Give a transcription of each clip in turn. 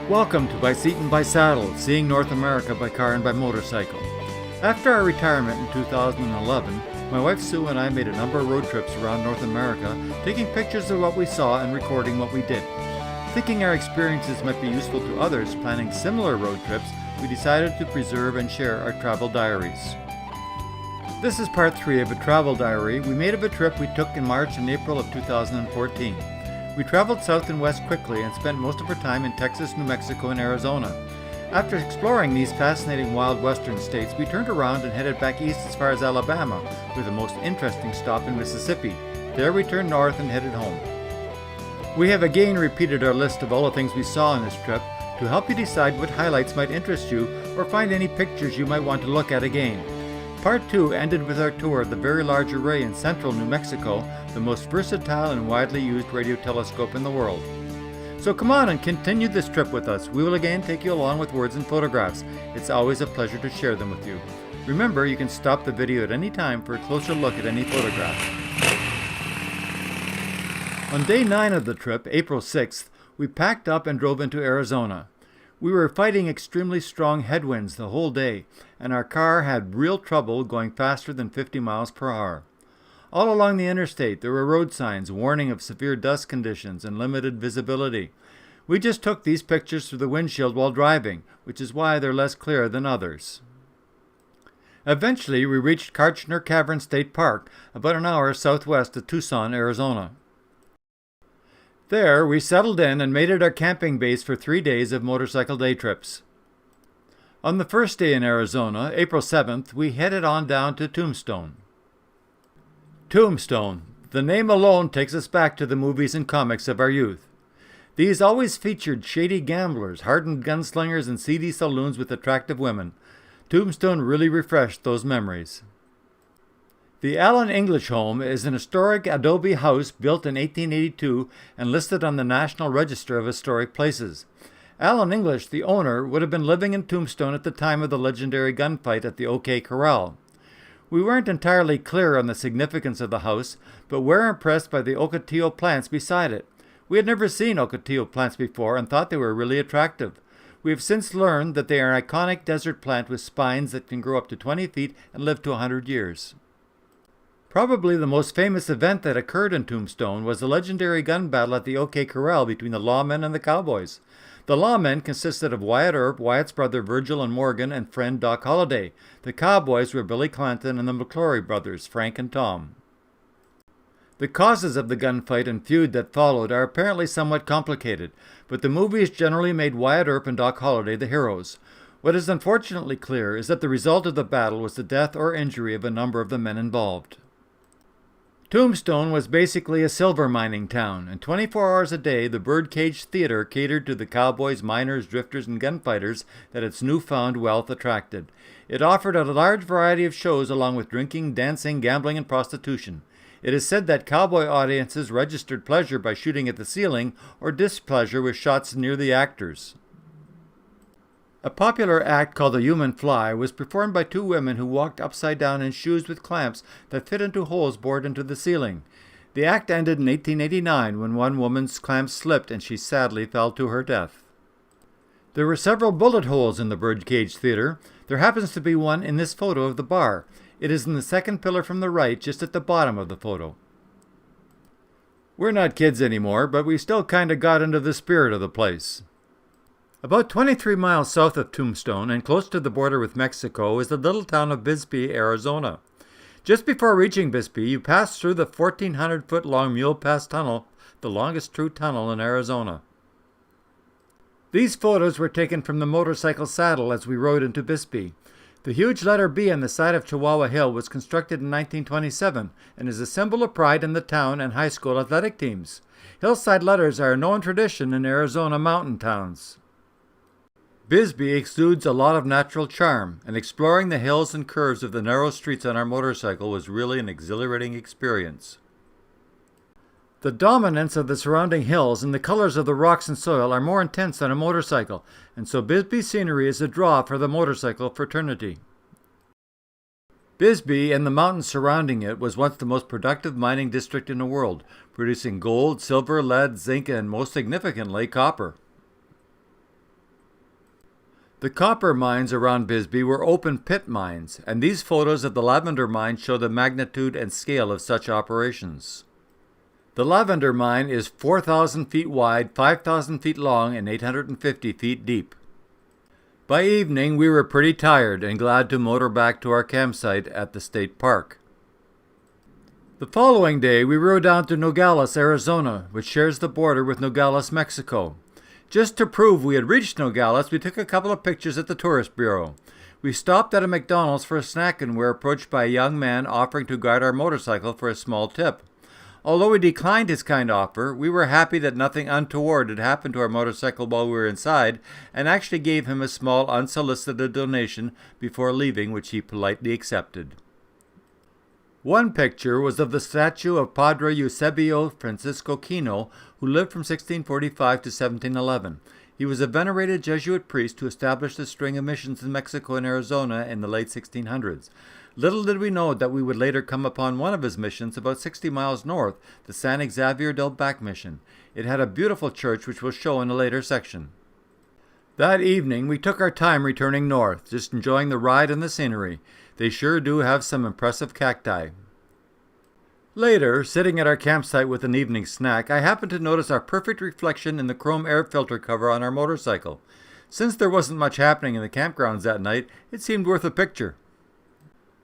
Welcome to By Seat and By Saddle, Seeing North America by Car and by Motorcycle. After our retirement in 2011, my wife Sue and I made a number of road trips around North America, taking pictures of what we saw and recording what we did. Thinking our experiences might be useful to others planning similar road trips, we decided to preserve and share our travel diaries. This is part 3 of a travel diary we made of a trip we took in March and April of 2014. We traveled south and west quickly and spent most of our time in Texas, New Mexico, and Arizona. After exploring these fascinating wild western states, we turned around and headed back east as far as Alabama, with the most interesting stop in Mississippi. There we turned north and headed home. We have again repeated our list of all the things we saw on this trip to help you decide what highlights might interest you or find any pictures you might want to look at again. Part 2 ended with our tour of the very large array in central New Mexico, the most versatile and widely used radio telescope in the world. So come on and continue this trip with us. We will again take you along with words and photographs. It's always a pleasure to share them with you. Remember, you can stop the video at any time for a closer look at any photograph. On day 9 of the trip, April 6th, we packed up and drove into Arizona. We were fighting extremely strong headwinds the whole day, and our car had real trouble going faster than 50 miles per hour. All along the interstate, there were road signs warning of severe dust conditions and limited visibility. We just took these pictures through the windshield while driving, which is why they're less clear than others. Eventually, we reached Kartchner Cavern State Park, about an hour southwest of Tucson, Arizona. There, we settled in and made it our camping base for 3 days of motorcycle day trips. On the first day in Arizona, April 7th, we headed on down to Tombstone. Tombstone. The name alone takes us back to the movies and comics of our youth. These always featured shady gamblers, hardened gunslingers, and seedy saloons with attractive women. Tombstone really refreshed those memories. The Allen English home is an historic adobe house built in 1882 and listed on the National Register of Historic Places. Allen English, the owner, would have been living in Tombstone at the time of the legendary gunfight at the OK Corral. We weren't entirely clear on the significance of the house, but were impressed by the ocotillo plants beside it. We had never seen ocotillo plants before and thought they were really attractive. We have since learned that they are an iconic desert plant with spines that can grow up to 20 feet and live to 100 years. Probably the most famous event that occurred in Tombstone was the legendary gun battle at the OK Corral between the lawmen and the cowboys. The lawmen consisted of Wyatt Earp, Wyatt's brother Virgil and Morgan, and friend Doc Holliday. The cowboys were Billy Clanton and the McClory brothers, Frank and Tom. The causes of the gunfight and feud that followed are apparently somewhat complicated, but the movies generally made Wyatt Earp and Doc Holliday the heroes. What is unfortunately clear is that the result of the battle was the death or injury of a number of the men involved. Tombstone was basically a silver mining town, and 24 hours a day the Birdcage Theater catered to the cowboys, miners, drifters, and gunfighters that its newfound wealth attracted. It offered a large variety of shows along with drinking, dancing, gambling, and prostitution. It is said that cowboy audiences registered pleasure by shooting at the ceiling or displeasure with shots near the actors. A popular act called the Human Fly was performed by 2 women who walked upside down in shoes with clamps that fit into holes bored into the ceiling. The act ended in 1889 when one woman's clamps slipped and she sadly fell to her death. There were several bullet holes in the Birdcage Theater. There happens to be one in this photo of the bar. It is in the second pillar from the right, just at the bottom of the photo. We're not kids anymore, but we still kinda got into the spirit of the place. About 23 miles south of Tombstone and close to the border with Mexico is the little town of Bisbee, Arizona. Just before reaching Bisbee, you pass through the 1,400-foot-long Mule Pass Tunnel, the longest true tunnel in Arizona. These photos were taken from the motorcycle saddle as we rode into Bisbee. The huge letter B on the side of Chihuahua Hill was constructed in 1927 and is a symbol of pride in the town and high school athletic teams. Hillside letters are a known tradition in Arizona mountain towns. Bisbee exudes a lot of natural charm, and exploring the hills and curves of the narrow streets on our motorcycle was really an exhilarating experience. The dominance of the surrounding hills and the colors of the rocks and soil are more intense on a motorcycle, and so Bisbee scenery is a draw for the motorcycle fraternity. Bisbee and the mountains surrounding it was once the most productive mining district in the world, producing gold, silver, lead, zinc, and most significantly, copper. The copper mines around Bisbee were open pit mines, and these photos of the lavender mine show the magnitude and scale of such operations. The lavender mine is 4,000 feet wide, 5,000 feet long, and 850 feet deep. By evening, we were pretty tired and glad to motor back to our campsite at the state park. The following day, we rode down to Nogales, Arizona, which shares the border with Nogales, Mexico. Just to prove we had reached Nogales, we took a couple of pictures at the Tourist Bureau. We stopped at a McDonald's for a snack and were approached by a young man offering to guide our motorcycle for a small tip. Although we declined his kind offer, we were happy that nothing untoward had happened to our motorcycle while we were inside, and actually gave him a small unsolicited donation before leaving, which he politely accepted. One picture was of the statue of Padre Eusebio Francisco Kino, who lived from 1645 to 1711. He was a venerated Jesuit priest who established a string of missions in Mexico and Arizona in the late 1600s. Little did we know that we would later come upon one of his missions about 60 miles north, the San Xavier del Bac mission. It had a beautiful church which we'll show in a later section. That evening we took our time returning north, just enjoying the ride and the scenery. They sure do have some impressive cacti. Later, sitting at our campsite with an evening snack, I happened to notice our perfect reflection in the chrome air filter cover on our motorcycle. Since there wasn't much happening in the campgrounds that night, it seemed worth a picture.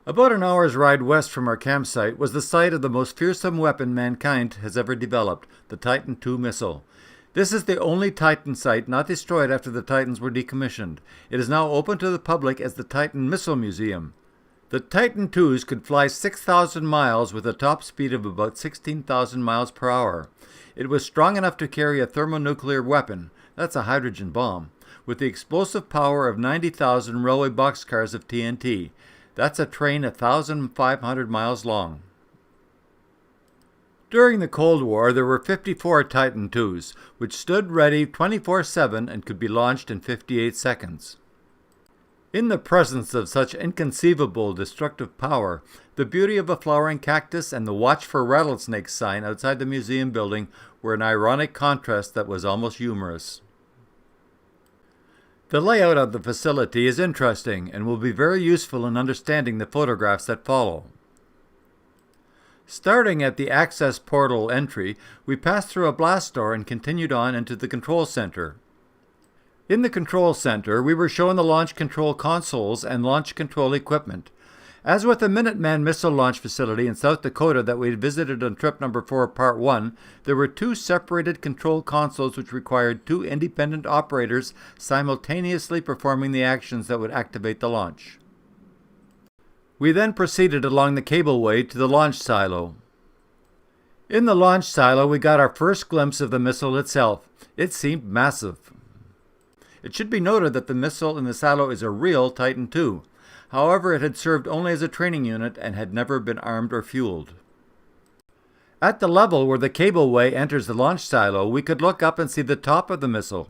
About an hour's ride west from our campsite was the site of the most fearsome weapon mankind has ever developed, the Titan II missile. This is the only Titan site not destroyed after the Titans were decommissioned. It is now open to the public as the Titan Missile Museum. The Titan IIs could fly 6,000 miles with a top speed of about 16,000 miles per hour. It was strong enough to carry a thermonuclear weapon, that's a hydrogen bomb, with the explosive power of 90,000 railway boxcars of TNT. That's a train 1,500 miles long. During the Cold War, there were 54 Titan IIs, which stood ready 24/7 and could be launched in 58 seconds. In the presence of such inconceivable destructive power, the beauty of a flowering cactus and the "Watch for Rattlesnakes" sign outside the museum building were an ironic contrast that was almost humorous. The layout of the facility is interesting and will be very useful in understanding the photographs that follow. Starting at the access portal entry, we passed through a blast door and continued on into the control center. In the control center, we were shown the launch control consoles and launch control equipment. As with the Minuteman missile launch facility in South Dakota that we had visited on trip number 4, part 1, there were two separated control consoles which required two independent operators simultaneously performing the actions that would activate the launch. We then proceeded along the cableway to the launch silo. In the launch silo, we got our first glimpse of the missile itself. It seemed massive. It should be noted that the missile in the silo is a real Titan II. However, it had served only as a training unit and had never been armed or fueled. At the level where the cableway enters the launch silo, we could look up and see the top of the missile.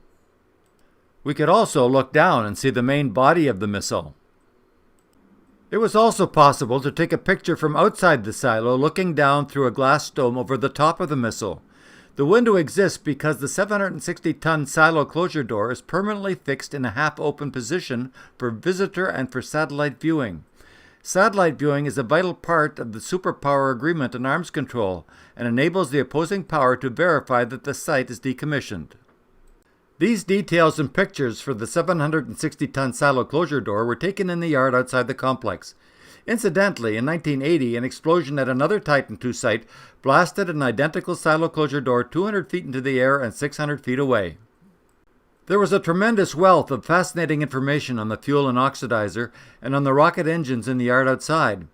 We could also look down and see the main body of the missile. It was also possible to take a picture from outside the silo looking down through a glass dome over the top of the missile. The window exists because the 760-ton silo closure door is permanently fixed in a half-open position for visitor and for satellite viewing. Satellite viewing is a vital part of the superpower agreement on arms control and enables the opposing power to verify that the site is decommissioned. These details and pictures for the 760-ton silo closure door were taken in the yard outside the complex. Incidentally, in 1980, an explosion at another Titan II site blasted an identical silo closure door 200 feet into the air and 600 feet away. There was a tremendous wealth of fascinating information on the fuel and oxidizer and on the rocket engines in the yard outside.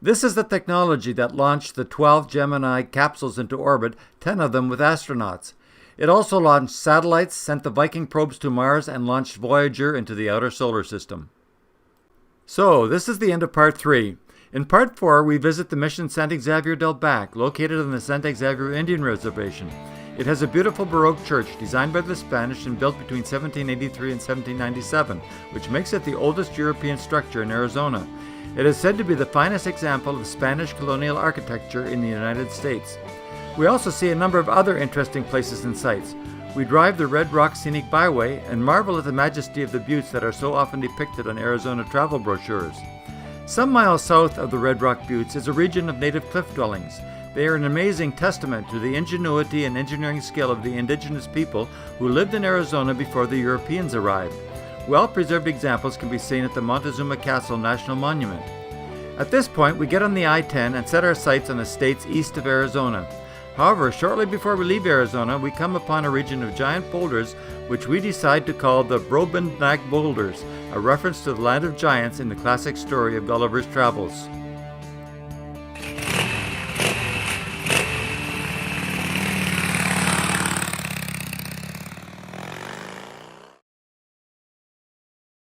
This is the technology that launched the 12 Gemini capsules into orbit, 10 of them with astronauts. It also launched satellites, sent the Viking probes to Mars, and launched Voyager into the outer solar system. So, this is the end of part 3. In part 4, we visit the mission San Xavier del Bac, located on the San Xavier Indian Reservation. It has a beautiful Baroque church designed by the Spanish and built between 1783 and 1797, which makes it the oldest European structure in Arizona. It is said to be the finest example of Spanish colonial architecture in the United States. We also see a number of other interesting places and sites. We drive the Red Rock Scenic Byway and marvel at the majesty of the buttes that are so often depicted on Arizona travel brochures. Some miles south of the Red Rock Buttes is a region of native cliff dwellings. They are an amazing testament to the ingenuity and engineering skill of the indigenous people who lived in Arizona before the Europeans arrived. Well-preserved examples can be seen at the Montezuma Castle National Monument. At this point, we get on the I-10 and set our sights on estates east of Arizona. However, shortly before we leave Arizona, we come upon a region of giant boulders which we decide to call the Brobdingnag Boulders, a reference to the land of giants in the classic story of Gulliver's Travels.